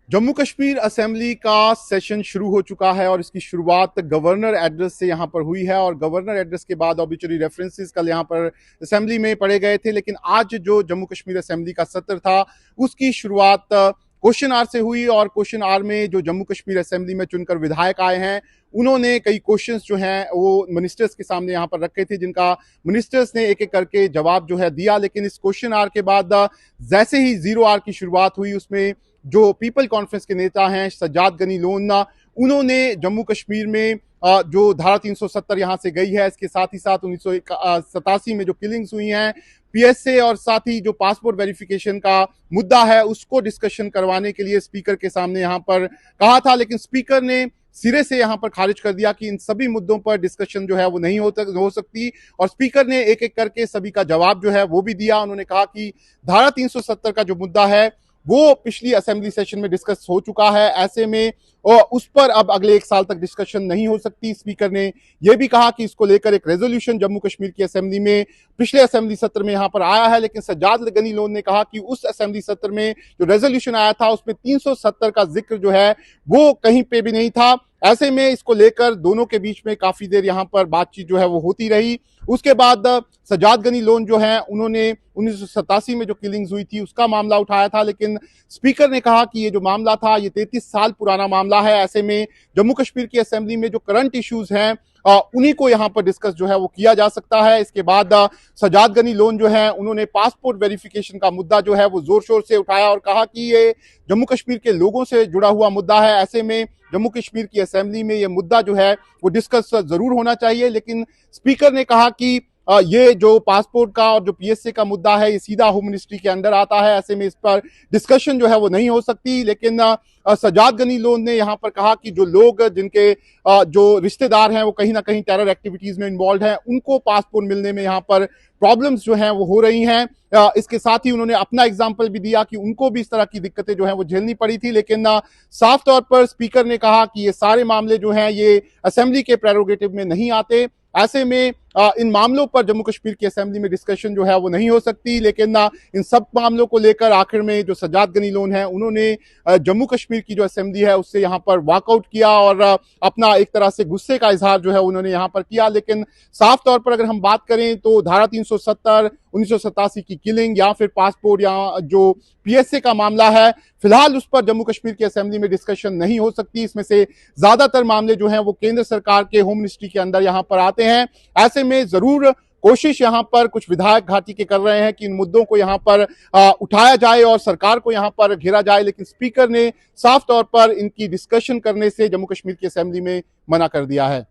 Jammu Kashmir assembly का session शुरू हो चुका है और इसकी शुरुआत गवर्नर एड्रेस से यहां पर हुई है और गवर्नर एड्रेस के बाद ऑब्वियसली रेफरेंसेस कल यहां पर असेंबली में पढ़े गए थे, लेकिन आज जो जम्मू कश्मीर असेंबली का सत्र था उसकी शुरुआत क्वेश्चन आवर से हुई और क्वेश्चन आवर में जो जम्मू कश्मीर असेंबली में चुनकर विधायक आए हैं उन्होंने कई क्वेश्चंस जो हैं वो मिनिस्टर्स के सामने यहां पर रखे थे, जिनका मिनिस्टर्स ने एक एक करके जवाब जो है दिया। लेकिन इस क्वेश्चन आवर के बाद जैसे ही जीरो आवर की शुरुआत हुई उसमें जो पीपल कॉन्फ्रेंस के नेता हैं सज्जाद गनी लोन, उन्होंने जम्मू कश्मीर में जो धारा 370 यहां से गई है, इसके साथ ही साथ 1987 में जो किलिंग्स हुई हैं, पीएसए और साथ ही जो पासपोर्ट वेरिफिकेशन का मुद्दा है उसको डिस्कशन करवाने के लिए स्पीकर के सामने यहां पर कहा था, लेकिन स्पीकर ने सिरे से यहां पर खारिज कर दिया कि इन सभी मुद्दों पर डिस्कशन जो है वो नहीं हो सकती। और स्पीकर ने एक एक करके सभी का जवाब जो है वो भी दिया। उन्होंने कहा कि धारा 370 का जो मुद्दा है वो पिछली असेंबली सेशन में डिस्कस हो चुका है, ऐसे में उस पर अब अगले एक साल तक डिस्कशन नहीं हो सकती। स्पीकर ने यह भी कहा कि इसको लेकर एक रेजोल्यूशन जम्मू कश्मीर की असेंबली में पिछले असेंबली सत्र में यहां पर आया है, लेकिन सज्जाद गनी लोन ने कहा कि उस असेंबली सत्र में जो रेजोल्यूशन आया था उसमें 370 का जिक्र जो है वो कहीं पे भी नहीं था। ऐसे में इसको लेकर दोनों के बीच में काफी देर यहां पर बातचीत जो है वो होती रही। उसके बाद सज्जाद गनी लोन जो है उन्होंने 1987 में जो किलिंग्स हुई थी उसका मामला उठाया था, लेकिन स्पीकर ने कहा कि ये जो मामला था ये 33 साल पुराना मामला है। ऐसे में जम्मू कश्मीर की असेंबली में जो करंट इश्यूज हैं उन्हीं को यहां पर डिस्कस जो है वो किया जा सकता है। इसके बाद सज्जाद गनी लोन जो है उन्होंने पासपोर्ट वेरिफिकेशन का मुद्दा जो है वो जोर शोर से उठाया और कहा कि ये जम्मू कश्मीर के लोगों से जुड़ा हुआ मुद्दा है। ऐसे में जम्मू कश्मीर की असेंबली में ये मुद्दा जो है वो डिस्कस जरूर होना चाहिए, लेकिन स्पीकर ने कहा कि ये जो पासपोर्ट का और जो पीएसए का मुद्दा है ये सीधा होम मिनिस्ट्री के अंडर आता है, ऐसे में इस पर डिस्कशन जो है वो नहीं हो सकती। लेकिन सज्जाद गनी लोन ने यहाँ पर कहा कि जो लोग जिनके जो रिश्तेदार हैं वो कहीं ना कहीं टेरर एक्टिविटीज में इन्वॉल्व हैं उनको पासपोर्ट मिलने में यहाँ पर प्रॉब्लम्स जो हैं वो हो रही हैं। इसके साथ ही उन्होंने अपना एग्जाम्पल भी दिया कि उनको भी इस तरह की दिक्कतें जो हैं वो झेलनी पड़ी थी, लेकिन साफ तौर पर स्पीकर ने कहा कि ये सारे मामले जो हैं ये असेंबली के प्रेरोगेटिव में नहीं आते। ऐसे में इन मामलों पर जम्मू कश्मीर की असेंबली में डिस्कशन जो है वो नहीं हो सकती। लेकिन इन सब मामलों को लेकर आखिर में जो सज्जाद गनी लोन है उन्होंने जम्मू कश्मीर की जो असेंबली है उससे यहाँ पर वॉकआउट किया और अपना एक तरह से गुस्से का इजहार जो है उन्होंने यहाँ पर किया। लेकिन साफ तौर पर अगर हम बात करें तो धारा 370, 1987 की किलिंग या फिर पासपोर्ट या जो पीएसए का मामला है, फिलहाल उस पर जम्मू कश्मीर की असेंबली में डिस्कशन नहीं हो सकती। इसमें से ज्यादातर मामले जो हैं वो केंद्र सरकार के होम मिनिस्ट्री के अंदर यहाँ पर आते हैं। ऐसे में जरूर कोशिश यहाँ पर कुछ विधायक घाटी के कर रहे हैं कि इन मुद्दों को यहाँ पर उठाया जाए और सरकार को यहाँ पर घेरा जाए, लेकिन स्पीकर ने साफ तौर पर इनकी डिस्कशन करने से जम्मू कश्मीर की असेंबली में मना कर दिया है।